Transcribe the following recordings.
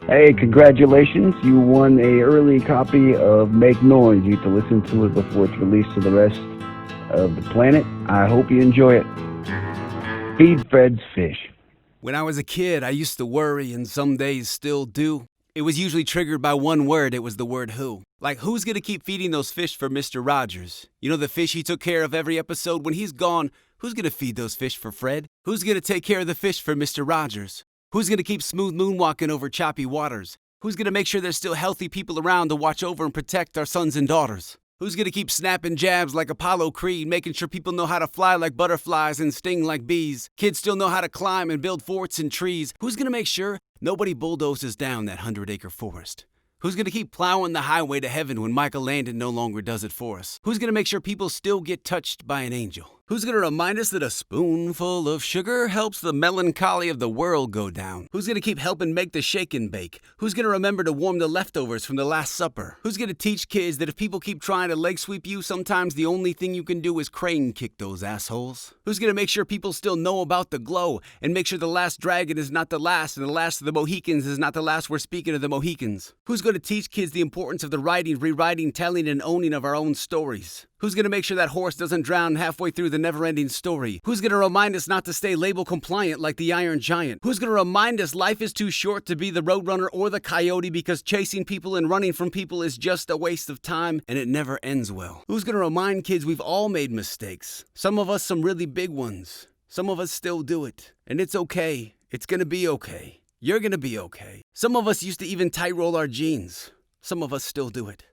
Hey, congratulations. You won a early copy of Make Noise. You get to listen to it before it's released to the rest of the planet. I hope you enjoy it. Feed Fred's Fish. When I was a kid, I used to worry, and some days still do. It was usually triggered by one word. It was the word who. Like, who's gonna keep feeding those fish for Mr. Rogers? You know, the fish he took care of every episode? When he's gone, who's gonna feed those fish for Fred? Who's gonna take care of the fish for Mr. Rogers? Who's gonna keep smooth moonwalking over choppy waters? Who's gonna make sure there's still healthy people around to watch over and protect our sons and daughters? Who's gonna keep snapping jabs like Apollo Creed, making sure people know how to fly like butterflies and sting like bees? Kids still know how to climb and build forts and trees. Who's gonna make sure nobody bulldozes down that 100-acre forest? Who's gonna keep plowing the highway to heaven when Michael Landon no longer does it for us? Who's gonna make sure people still get touched by an angel? Who's gonna remind us that a spoonful of sugar helps the melancholy of the world go down? Who's gonna keep helping make the shake and bake? Who's gonna remember to warm the leftovers from the Last Supper? Who's gonna teach kids that if people keep trying to leg sweep you, sometimes the only thing you can do is crane kick those assholes? Who's gonna make sure people still know about the glow and make sure the last dragon is not the last and the last of the Mohicans is not the last we're speaking of the Mohicans? Who's gonna teach kids the importance of the writing, rewriting, telling, and owning of our own stories? Who's gonna make sure that horse doesn't drown halfway through the never-ending story? Who's gonna remind us not to stay label compliant like the Iron Giant? Who's gonna remind us life is too short to be the Roadrunner or the Coyote because chasing people and running from people is just a waste of time and it never ends well? Who's gonna remind kids we've all made mistakes? Some of us some really big ones. Some of us still do it. And it's okay. It's gonna be okay. You're gonna be okay. Some of us used to even tight roll our jeans. Some of us still do it.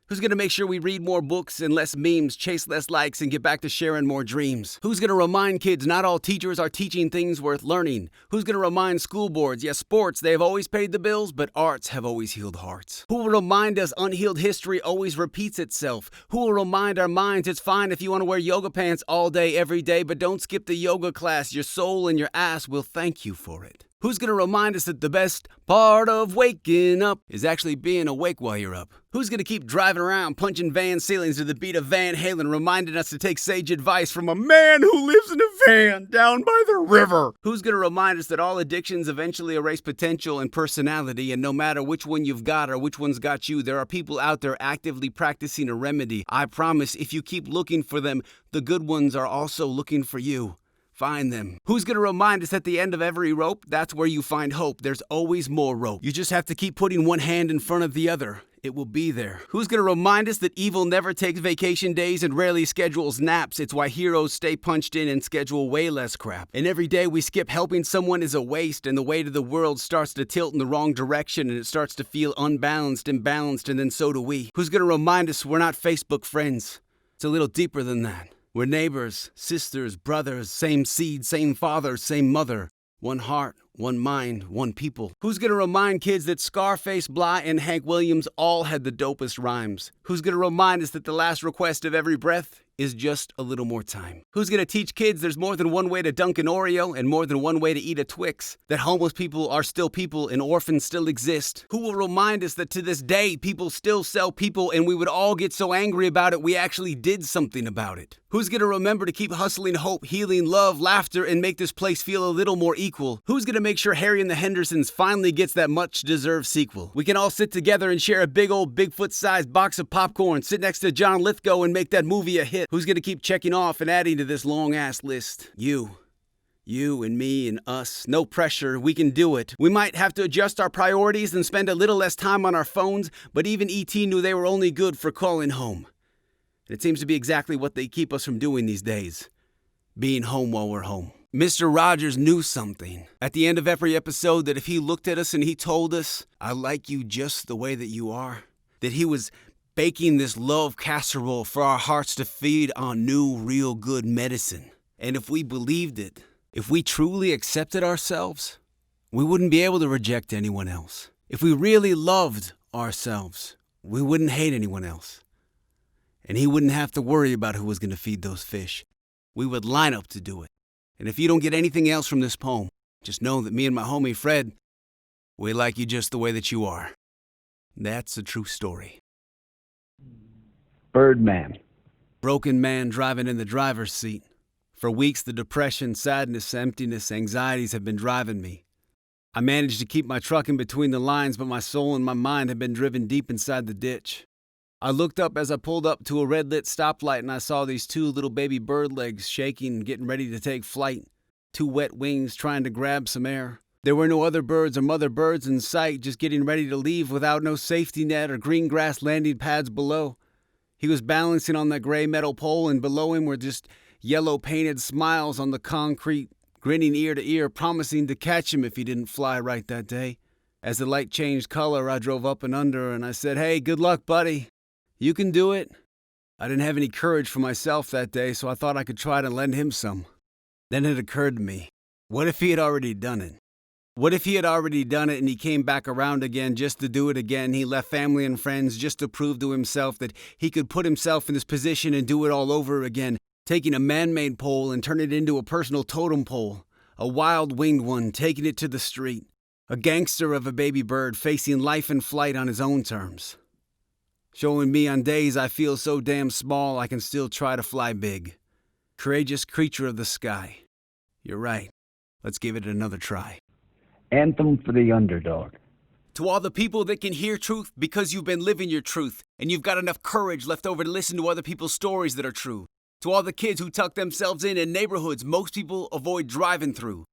Who's gonna make sure we read more books and less memes, chase less likes, and get back to sharing more dreams? Who's gonna remind kids not all teachers are teaching things worth learning? Who's gonna remind school boards, yes, sports, they have always paid the bills, but arts have always healed hearts? Who will remind us unhealed history always repeats itself? Who will remind our minds it's fine if you wanna wear yoga pants all day, every day, but don't skip the yoga class. Your soul and your ass will thank you for it. Who's gonna remind us that the best part of waking up is actually being awake while you're up? Who's gonna keep driving around punching van ceilings to the beat of Van Halen, reminding us to take sage advice from a man who lives in a van down by the river? Who's gonna remind us that all addictions eventually erase potential and personality, and no matter which one you've got or which one's got you, there are people out there actively practicing a remedy. I promise if you keep looking for them, the good ones are also looking for you. Find them. Who's gonna remind us at the end of every rope, that's where you find hope. There's always more rope. You just have to keep putting one hand in front of the other. It will be there. Who's gonna remind us that evil never takes vacation days and rarely schedules naps? It's why heroes stay punched in and schedule way less crap. And every day we skip helping someone is a waste, and the weight of the world starts to tilt in the wrong direction, and it starts to feel unbalanced, imbalanced, and then so do we. Who's gonna remind us we're not Facebook friends? It's a little deeper than that. We're neighbors, sisters, brothers, same seed, same father, same mother. One heart, one mind, one people. Who's gonna remind kids that Scarface, Bly, and Hank Williams all had the dopest rhymes? Who's gonna remind us that the last request of every breath is just a little more time? Who's gonna teach kids there's more than one way to dunk an Oreo and more than one way to eat a Twix? That homeless people are still people and orphans still exist? Who will remind us that to this day people still sell people and we would all get so angry about it we actually did something about it? Who's gonna remember to keep hustling hope, healing, love, laughter, and make this place feel a little more equal? Who's gonna make sure Harry and the Hendersons finally gets that much-deserved sequel? We can all sit together and share a big old Bigfoot-sized box of popcorn, sit next to John Lithgow and make that movie a hit. Who's gonna keep checking off and adding to this long-ass list? You. You and me and us. No pressure. We can do it. We might have to adjust our priorities and spend a little less time on our phones, but even E.T. knew they were only good for calling home. It seems to be exactly what they keep us from doing these days. Being home while we're home. Mr. Rogers knew something at the end of every episode, that if he looked at us and he told us, I like you just the way that you are, that he was baking this love casserole for our hearts to feed on new, real good medicine. And if we believed it, if we truly accepted ourselves, we wouldn't be able to reject anyone else. If we really loved ourselves, we wouldn't hate anyone else. And he wouldn't have to worry about who was going to feed those fish. We would line up to do it. And if you don't get anything else from this poem, just know that me and my homie Fred, we like you just the way that you are. That's a true story. Birdman. Broken man driving in the driver's seat. For weeks the depression, sadness, emptiness, anxieties have been driving me. I managed to keep my truck in between the lines, but my soul and my mind had been driven deep inside the ditch. I looked up as I pulled up to a red-lit stoplight, and I saw these two little baby bird legs shaking, getting ready to take flight. Two wet wings trying to grab some air. There were no other birds or mother birds in sight, just getting ready to leave without no safety net or green grass landing pads below. He was balancing on that gray metal pole, and below him were just yellow painted smiles on the concrete, grinning ear to ear, promising to catch him if he didn't fly right that day. As the light changed color, I drove up and under, and I said, "Hey, good luck, buddy. You can do it." I didn't have any courage for myself that day, so I thought I could try to lend him some. Then it occurred to me, what if he had already done it? What if he had already done it and he came back around again just to do it again? He left family and friends just to prove to himself that he could put himself in this position and do it all over again, taking a man-made pole and turn it into a personal totem pole, a wild-winged one, taking it to the street, a gangster of a baby bird facing life and flight on his own terms. Showing me on days I feel so damn small I can still try to fly big. Courageous creature of the sky. You're right. Let's give it another try. Anthem for the Underdog. To all the people that can hear truth because you've been living your truth and you've got enough courage left over to listen to other people's stories that are true. To all the kids who tuck themselves in neighborhoods most people avoid driving through.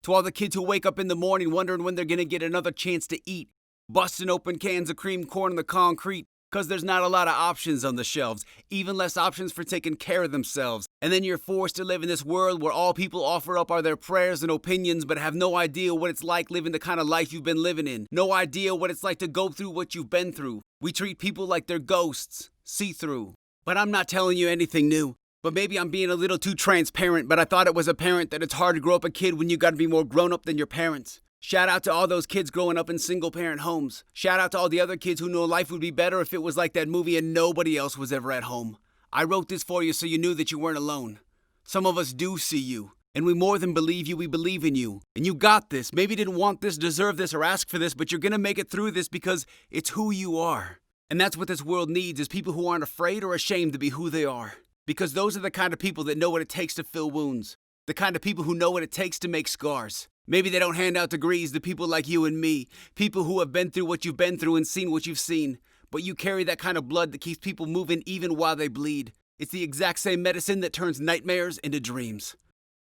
To all the kids who wake up in the morning wondering when they're going to get another chance to eat, busting open cans of cream corn on the concrete, because there's not a lot of options on the shelves, even less options for taking care of themselves. And then you're forced to live in this world where all people offer up are their prayers and opinions, but have no idea what it's like living the kind of life you've been living in. No idea what it's like to go through what you've been through. We treat people like they're ghosts, see-through. But I'm not telling you anything new. But maybe I'm being a little too transparent, but I thought it was apparent that it's hard to grow up a kid when you gotta be more grown up than your parents. Shout out to all those kids growing up in single-parent homes. Shout out to all the other kids who know life would be better if it was like that movie and nobody else was ever at home. I wrote this for you so you knew that you weren't alone. Some of us do see you, and we more than believe you, we believe in you. And you got this. Maybe didn't want this, deserve this, or ask for this, but you're gonna make it through this because it's who you are. And that's what this world needs, is people who aren't afraid or ashamed to be who they are. Because those are the kind of people that know what it takes to fill wounds. The kind of people who know what it takes to make scars. Maybe they don't hand out degrees to people like you and me, people who have been through what you've been through and seen what you've seen. But you carry that kind of blood that keeps people moving even while they bleed. It's the exact same medicine that turns nightmares into dreams.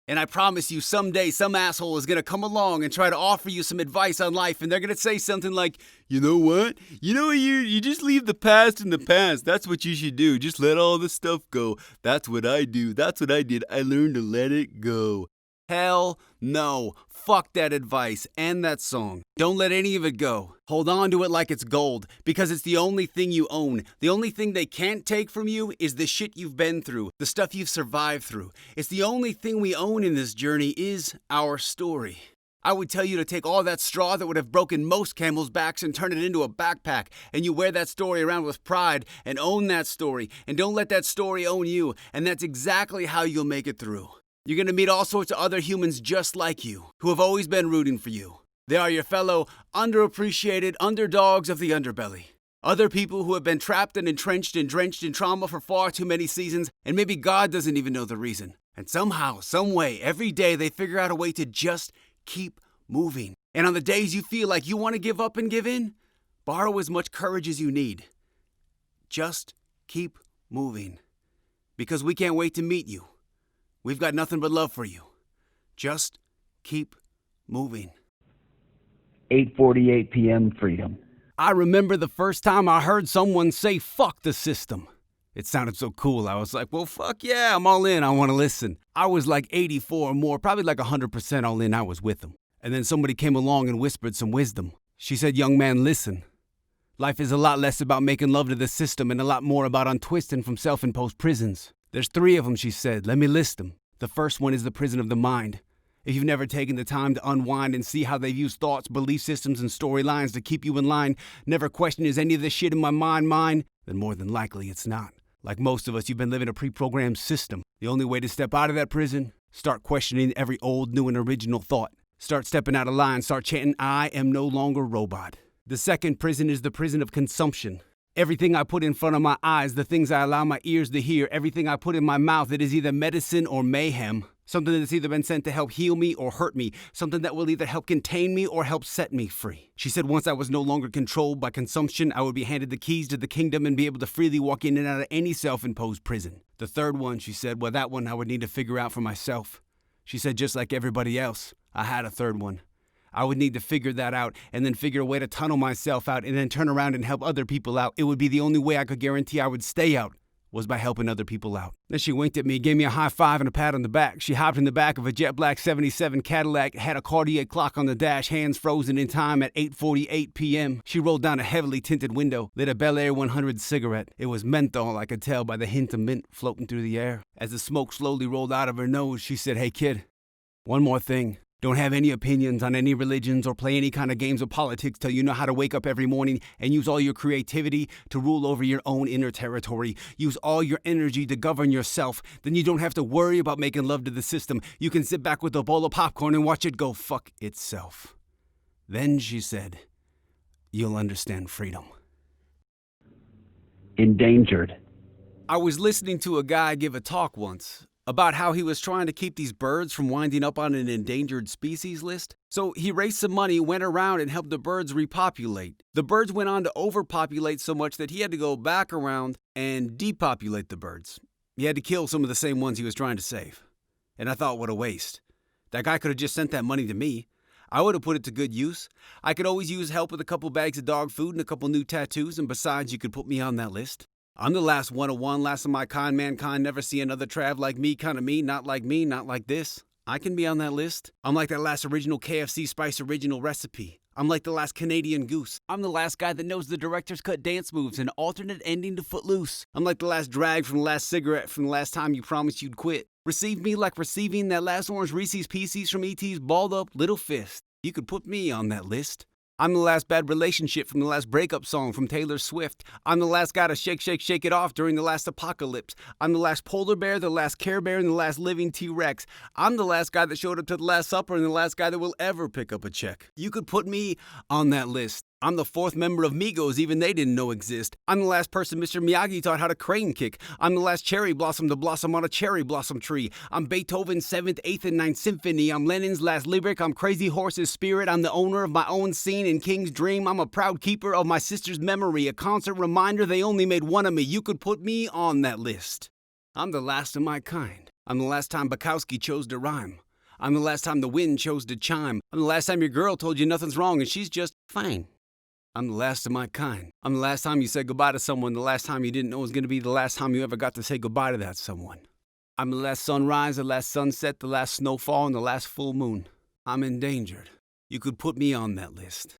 And I promise you, someday some asshole is gonna come along and try to offer you some advice on life, and they're gonna say something like, "You know what? You just leave the past in the past. That's what you should do. Just let all the stuff go. That's what I do. That's what I did. I learned to let it go." Hell no. Fuck that advice and that song. Don't let any of it go. Hold on to it like it's gold, because it's the only thing you own. The only thing they can't take from you is the shit you've been through, the stuff you've survived through. It's the only thing we own in this journey is our story. I would tell you to take all that straw that would have broken most camels' backs and turn it into a backpack, and you wear that story around with pride and own that story, and don't let that story own you, and that's exactly how you'll make it through. You're going to meet all sorts of other humans just like you, who have always been rooting for you. They are your fellow underappreciated underdogs of the underbelly. Other people who have been trapped and entrenched and drenched in trauma for far too many seasons, and maybe God doesn't even know the reason. And somehow, some way, every day they figure out a way to just keep moving. And on the days you feel like you want to give up and give in, borrow as much courage as you need. Just keep moving. Because we can't wait to meet you. We've got nothing but love for you. Just keep moving. 8:48 p.m. Freedom. I remember the first time I heard someone say, "Fuck the system." It sounded so cool. I was like, well, fuck yeah, I'm all in. I want to listen. I was like 84 or more, probably like 100% all in. I was with them. And then somebody came along and whispered some wisdom. She said, "Young man, listen. Life is a lot less about making love to the system and a lot more about untwisting from self-imposed prisons. There's 3 of them," she said. "Let me list them. The first one is the prison of the mind. If you've never taken the time to unwind and see how they've used thoughts, belief systems, and storylines to keep you in line, never question, is any of this shit in my mind mine? Then more than likely it's not. Like most of us, you've been living a pre-programmed system. The only way to step out of that prison, start questioning every old, new, and original thought. Start stepping out of line, start chanting, 'I am no longer robot.' The second prison is the prison of consumption. Everything I put in front of my eyes, the things I allow my ears to hear, everything I put in my mouth, it is either medicine or mayhem. Something that's either been sent to help heal me or hurt me. Something that will either help contain me or help set me free. She said once I was no longer controlled by consumption, I would be handed the keys to the kingdom and be able to freely walk in and out of any self-imposed prison. The third one, she said, well, that one I would need to figure out for myself. She said just like everybody else, I had a third one. I would need to figure that out and then figure a way to tunnel myself out and then turn around and help other people out. It would be the only way I could guarantee I would stay out, was by helping other people out. Then she winked at me, gave me a high five and a pat on the back. She hopped in the back of a jet black 77 Cadillac, had a Cartier clock on the dash, hands frozen in time at 8:48 p.m. She rolled down a heavily tinted window, lit a Bel Air 100 cigarette. It was menthol, I could tell by the hint of mint floating through the air. As the smoke slowly rolled out of her nose, she said, hey kid, one more thing. Don't have any opinions on any religions or play any kind of games of politics till you know how to wake up every morning and use all your creativity to rule over your own inner territory. Use all your energy to govern yourself. Then you don't have to worry about making love to the system. You can sit back with a bowl of popcorn and watch it go fuck itself. Then she said, you'll understand freedom. Endangered. I was listening to a guy give a talk once about how he was trying to keep these birds from winding up on an endangered species list. So he raised some money, went around and helped the birds repopulate. The birds went on to overpopulate so much that he had to go back around and depopulate the birds. He had to kill some of the same ones he was trying to save. And I thought, what a waste. That guy could have just sent that money to me. I would have put it to good use. I could always use help with a couple bags of dog food and a couple new tattoos, and besides, you could put me on that list. I'm the last one of one, last of my kind, mankind, never see another trav like me, kind of me, not like this. I can be on that list. I'm like that last original KFC Spice original recipe. I'm like the last Canadian goose. I'm the last guy that knows the director's cut dance moves and alternate ending to Footloose. I'm like the last drag from the last cigarette from the last time you promised you'd quit. Receive me like receiving that last orange Reese's Pieces from E.T.'s balled up little fist. You could put me on that list. I'm the last bad relationship from the last breakup song from Taylor Swift. I'm the last guy to shake it off during the last apocalypse. I'm the last polar bear, the last Care Bear, and the last living T-Rex. I'm the last guy that showed up to the Last Supper and the last guy that will ever pick up a check. You could put me on that list. I'm the fourth member of Migos even they didn't know exist. I'm the last person Mr. Miyagi taught how to crane kick. I'm the last cherry blossom to blossom on a cherry blossom tree. I'm Beethoven's 7th, 8th, and 9th Symphony. I'm Lennon's last lyric. I'm Crazy Horse's spirit. I'm the owner of my own scene in King's Dream. I'm a proud keeper of my sister's memory. A constant reminder they only made one of me. You could put me on that list. I'm the last of my kind. I'm the last time Bukowski chose to rhyme. I'm the last time the wind chose to chime. I'm the last time your girl told you nothing's wrong and she's just fine. I'm the last of my kind. I'm the last time you said goodbye to someone, the last time you didn't know was going to be the last time you ever got to say goodbye to that someone. I'm the last sunrise, the last sunset, the last snowfall, and the last full moon. I'm endangered. You could put me on that list.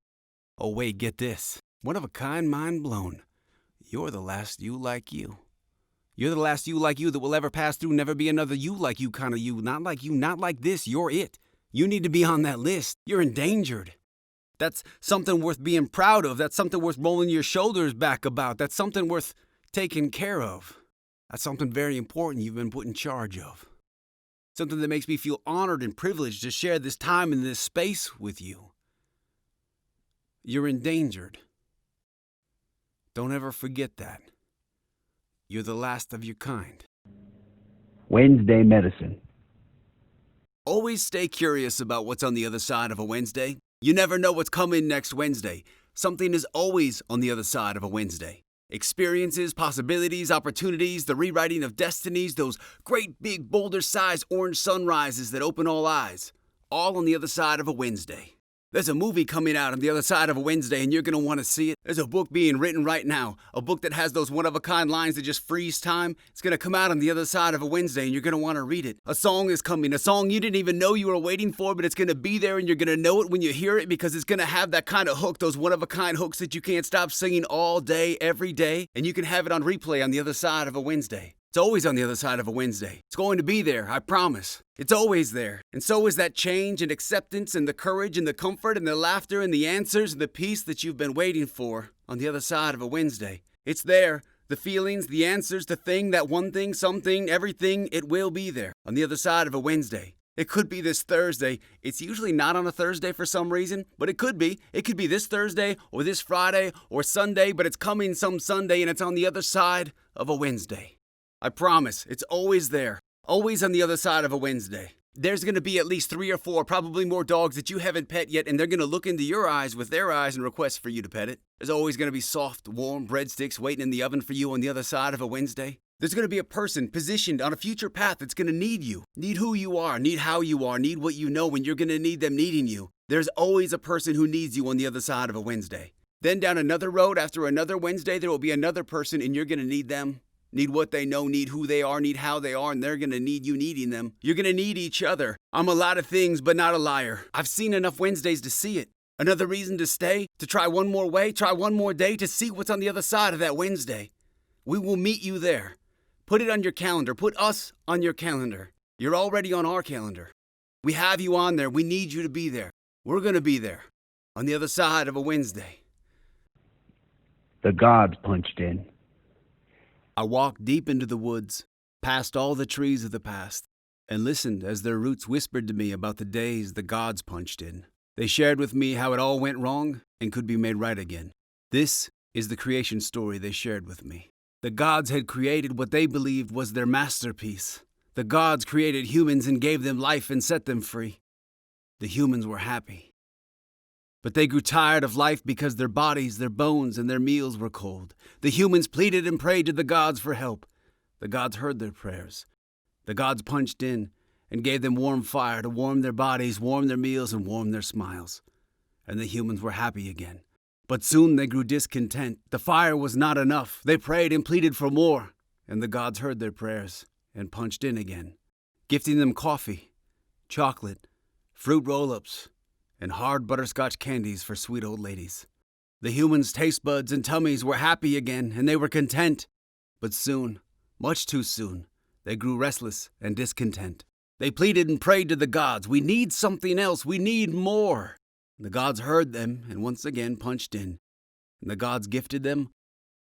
Oh wait, get this. One of a kind, mind blown. You're the last you like you. You're the last you like you that will ever pass through, never be another you like you kind of you. Not like you, not like this, you're it. You need to be on that list. You're endangered. That's something worth being proud of. That's something worth rolling your shoulders back about. That's something worth taking care of. That's something very important you've been put in charge of. Something that makes me feel honored and privileged to share this time and this space with you. You're endangered. Don't ever forget that. You're the last of your kind. Wednesday medicine. Always stay curious about what's on the other side of a Wednesday. You never know what's coming next Wednesday. Something is always on the other side of a Wednesday. Experiences, possibilities, opportunities, the rewriting of destinies, those great big boulder-sized orange sunrises that open all eyes. All on the other side of a Wednesday. There's a movie coming out on the other side of a Wednesday and you're going to want to see it. There's a book being written right now. A book that has those one-of-a-kind lines that just freeze time. It's going to come out on the other side of a Wednesday and you're going to want to read it. A song is coming. A song you didn't even know you were waiting for, but it's going to be there and you're going to know it when you hear it because it's going to have that kind of hook, those one-of-a-kind hooks that you can't stop singing all day, every day. And you can have it on replay on the other side of a Wednesday. It's always on the other side of a Wednesday. It's going to be there, I promise. It's always there. And so is that change and acceptance and the courage and the comfort and the laughter and the answers and the peace that you've been waiting for on the other side of a Wednesday. It's there. The feelings, the answers, the thing, that one thing, something, everything, it will be there on the other side of a Wednesday. It could be this Thursday. It's usually not on a Thursday for some reason, but it could be. It could be this Thursday or this Friday or Sunday, but it's coming some Sunday and it's on the other side of a Wednesday. I promise, it's always there. Always on the other side of a Wednesday. There's going to be at least 3 or 4, probably more dogs that you haven't pet yet, and they're going to look into your eyes with their eyes and request for you to pet it. There's always going to be soft, warm breadsticks waiting in the oven for you on the other side of a Wednesday. There's going to be a person positioned on a future path that's going to need you, need who you are, need how you are, need what you know, and you're going to need them needing you. There's always a person who needs you on the other side of a Wednesday. Then down another road after another Wednesday, there will be another person, and you're going to need them. Need what they know, need who they are, need how they are, and they're gonna need you needing them. You're gonna need each other. I'm a lot of things, but not a liar. I've seen enough Wednesdays to see it. Another reason to stay, to try one more way, try one more day, to see what's on the other side of that Wednesday. We will meet you there. Put it on your calendar. Put us on your calendar. You're already on our calendar. We have you on there. We need you to be there. We're gonna be there. On the other side of a Wednesday. The gods punched in. I walked deep into the woods, past all the trees of the past, and listened as their roots whispered to me about the days the gods punched in. They shared with me how it all went wrong and could be made right again. This is the creation story they shared with me. The gods had created what they believed was their masterpiece. The gods created humans and gave them life and set them free. The humans were happy. But they grew tired of life because their bodies, their bones, and their meals were cold. The humans pleaded and prayed to the gods for help. The gods heard their prayers. The gods punched in and gave them warm fire to warm their bodies, warm their meals, and warm their smiles. And the humans were happy again. But soon they grew discontent. The fire was not enough. They prayed and pleaded for more. And the gods heard their prayers and punched in again, gifting them coffee, chocolate, fruit roll-ups, and hard butterscotch candies for sweet old ladies. The humans' taste buds and tummies were happy again, and they were content. But soon, much too soon, they grew restless and discontent. They pleaded and prayed to the gods, "We need something else, we need more." The gods heard them and once again punched in. And the gods gifted them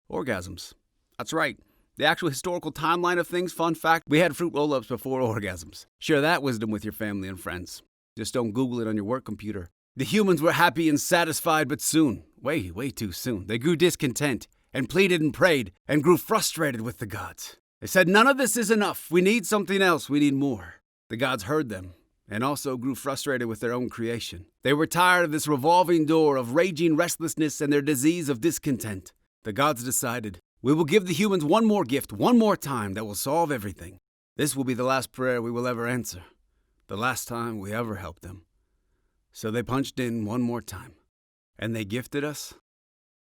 orgasms. That's right. The actual historical timeline of things, fun fact, we had fruit roll-ups before orgasms. Share that wisdom with your family and friends. Just don't Google it on your work computer. The humans were happy and satisfied, but soon, way too soon, they grew discontent and pleaded and prayed and grew frustrated with the gods. They said, "None of this is enough. We need something else. We need more." The gods heard them and also grew frustrated with their own creation. They were tired of this revolving door of raging restlessness and their disease of discontent. The gods decided, "We will give the humans one more gift, one more time that will solve everything. This will be the last prayer we will ever answer. The last time we ever helped them." So they punched in one more time. And they gifted us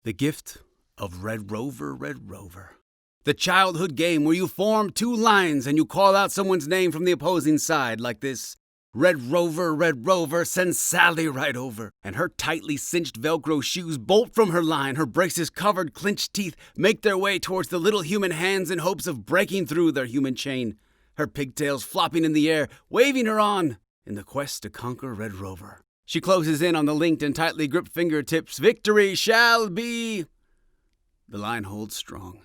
the gift of Red Rover, Red Rover. The childhood game where you form 2 lines and you call out someone's name from the opposing side like this. Red Rover, send Sally right over. And her tightly cinched Velcro shoes bolt from her line. Her braces covered clenched teeth make their way towards the little human hands in hopes of breaking through their human chain. Her pigtails flopping in the air, waving her on in the quest to conquer Red Rover. She closes in on the linked and tightly gripped fingertips. Victory shall be. The line holds strong.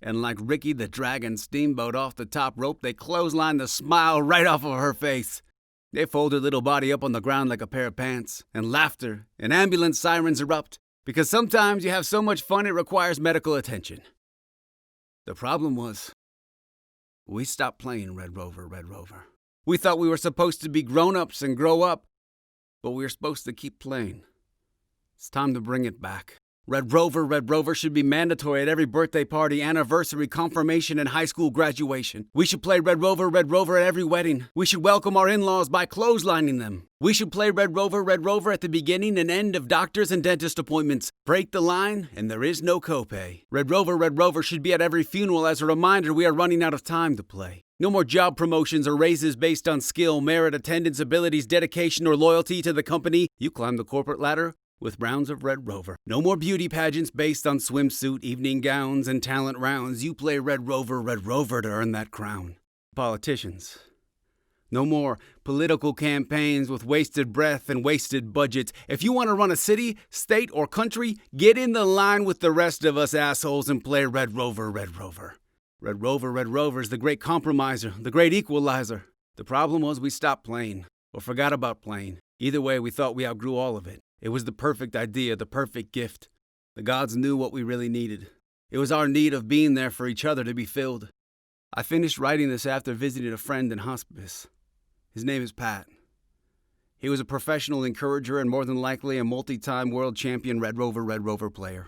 And like Ricky the Dragon Steamboat off the top rope, they clothesline the smile right off of her face. They fold her little body up on the ground like a pair of pants, and laughter and ambulance sirens erupt, because sometimes you have so much fun it requires medical attention. The problem was, we stopped playing Red Rover, Red Rover. We thought we were supposed to be grown-ups and grow up, but we were supposed to keep playing. It's time to bring it back. Red Rover should be mandatory at every birthday party, anniversary, confirmation, and high school graduation. We should play Red Rover at every wedding. We should welcome our in-laws by clotheslining them. We should play Red Rover at the beginning and end of doctor's and dentist appointments. Break the line, and there is no copay. Red Rover should be at every funeral as a reminder we are running out of time to play. No more job promotions or raises based on skill, merit, attendance, abilities, dedication, or loyalty to the company. You climb the corporate ladder with rounds of Red Rover. No more beauty pageants based on swimsuit, evening gowns, and talent rounds. You play Red Rover to earn that crown. Politicians. No more political campaigns with wasted breath and wasted budgets. If you want to run a city, state, or country, get in the line with the rest of us assholes and play Red Rover. Red Rover is the great compromiser, the great equalizer. The problem was we stopped playing, or forgot about playing. Either way, we thought we outgrew all of it. It was the perfect idea, the perfect gift. The gods knew what we really needed. It was our need of being there for each other to be filled. I finished writing this after visiting a friend in hospice. His name is Pat. He was a professional encourager and more than likely a multi-time world champion Red Rover player.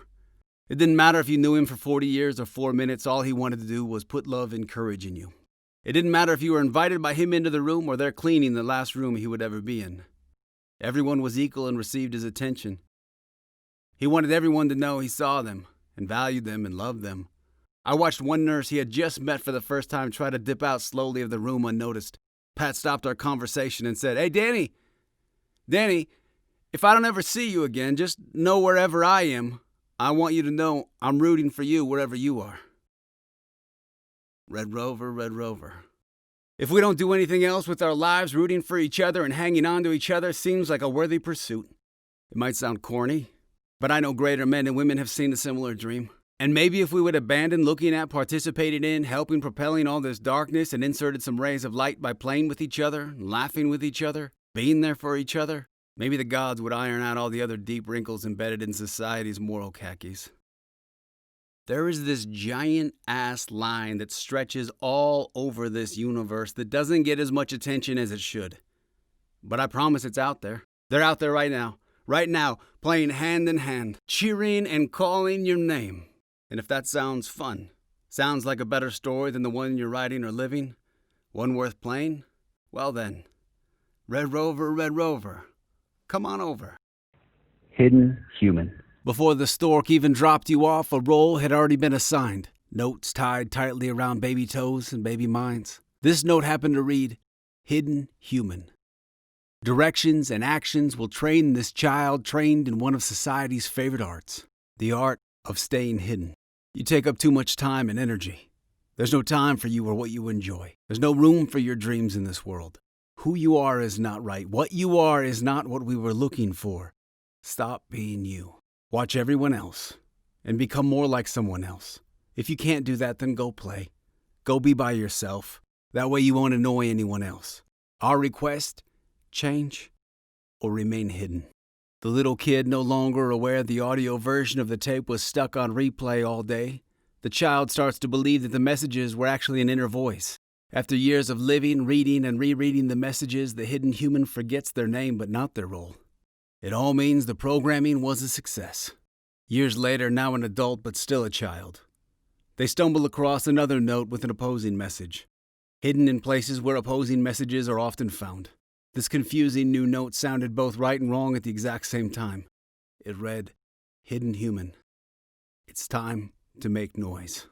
It didn't matter if you knew him for 40 years or 4 minutes, all he wanted to do was put love and courage in you. It didn't matter if you were invited by him into the room or they're cleaning the last room he would ever be in. Everyone was equal and received his attention. He wanted everyone to know he saw them and valued them and loved them. I watched one nurse he had just met for the first time try to dip out slowly of the room unnoticed. Pat stopped our conversation and said, "Hey, Danny, if I don't ever see you again, just know wherever I am, I want you to know I'm rooting for you wherever you are." Red Rover. If we don't do anything else with our lives, rooting for each other and hanging on to each other seems like a worthy pursuit. It might sound corny, but I know greater men and women have seen a similar dream. And maybe if we would abandon looking at, participated in, helping propelling all this darkness and inserted some rays of light by playing with each other, laughing with each other, being there for each other, maybe the gods would iron out all the other deep wrinkles embedded in society's moral khakis. There is this giant-ass line that stretches all over this universe that doesn't get as much attention as it should. But I promise it's out there. They're out there right now, playing hand in hand, cheering and calling your name. And if that sounds fun, sounds like a better story than the one you're writing or living, one worth playing, well then, Red Rover, come on over. Hidden Human. Before the stork even dropped you off, a role had already been assigned. Notes tied tightly around baby toes and baby minds. This note happened to read, Hidden Human. Directions and actions will train this child trained in one of society's favorite arts, the art of staying hidden. You take up too much time and energy. There's no time for you or what you enjoy. There's no room for your dreams in this world. Who you are is not right. What you are is not what we were looking for. Stop being you. Watch everyone else and become more like someone else. If you can't do that, then go play. Go be by yourself. That way you won't annoy anyone else. Our request, change or remain hidden. The little kid, no longer aware the audio version of the tape was stuck on replay all day. The child starts to believe that the messages were actually an inner voice. After years of living, reading, and rereading the messages, the hidden human forgets their name but not their role. It all means the programming was a success. Years later, now an adult but still a child, they stumble across another note with an opposing message, hidden in places where opposing messages are often found. This confusing new note sounded both right and wrong at the exact same time. It read, Hidden Human. It's time to make noise.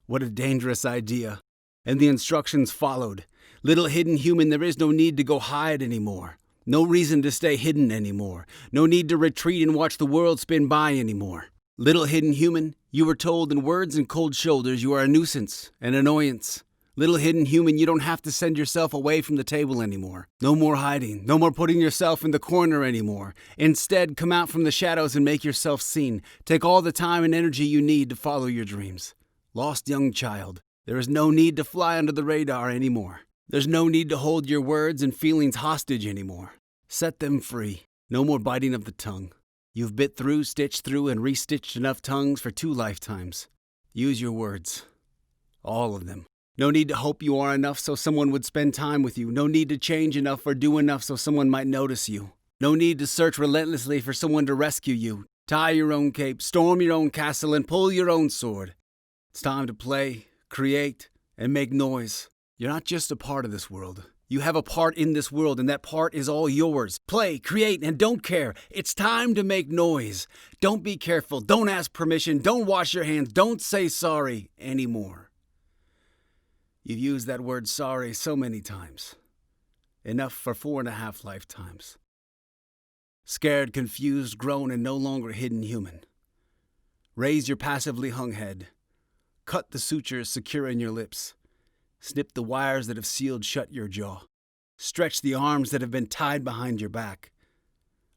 What a dangerous idea. And the instructions followed. Little hidden human, there is no need to go hide anymore. No reason to stay hidden anymore. No need to retreat and watch the world spin by anymore. Little hidden human, you were told in words and cold shoulders you are a nuisance, an annoyance. Little hidden human, you don't have to send yourself away from the table anymore. No more hiding. No more putting yourself in the corner anymore. Instead, come out from the shadows and make yourself seen. Take all the time and energy you need to follow your dreams. Lost young child, there is no need to fly under the radar anymore. There's no need to hold your words and feelings hostage anymore. Set them free. No more biting of the tongue. You've bit through, stitched through, and restitched enough tongues for 2 lifetimes. Use your words. All of them. No need to hope you are enough so someone would spend time with you. No need to change enough or do enough so someone might notice you. No need to search relentlessly for someone to rescue you. Tie your own cape, storm your own castle, and pull your own sword. It's time to play, create, and make noise. You're not just a part of this world. You have a part in this world, and that part is all yours. Play, create, and don't care. It's time to make noise. Don't be careful. Don't ask permission. Don't wash your hands. Don't say sorry anymore. You've used that word sorry so many times. Enough for 4.5 lifetimes. Scared, confused, grown, and no longer hidden human. Raise your passively hung head. Cut the sutures secure in your lips. Snip the wires that have sealed shut your jaw. Stretch the arms that have been tied behind your back.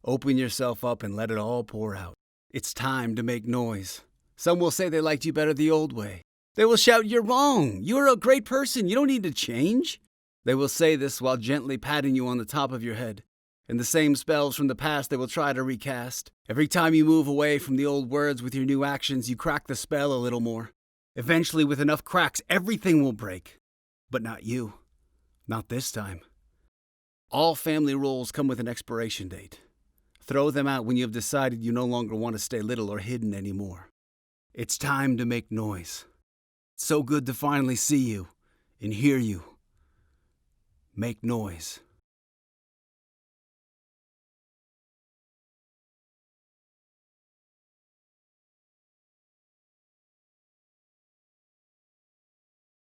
Open yourself up and let it all pour out. It's time to make noise. Some will say they liked you better the old way. They will shout, "You're wrong. You're a great person. You don't need to change." They will say this while gently patting you on the top of your head. And the same spells from the past they will try to recast. Every time you move away from the old words with your new actions, you crack the spell a little more. Eventually, with enough cracks, everything will break. But not you. Not this time. All family roles come with an expiration date. Throw them out when you have decided you no longer want to stay little or hidden anymore. It's time to make noise. It's so good to finally see you and hear you. Make noise.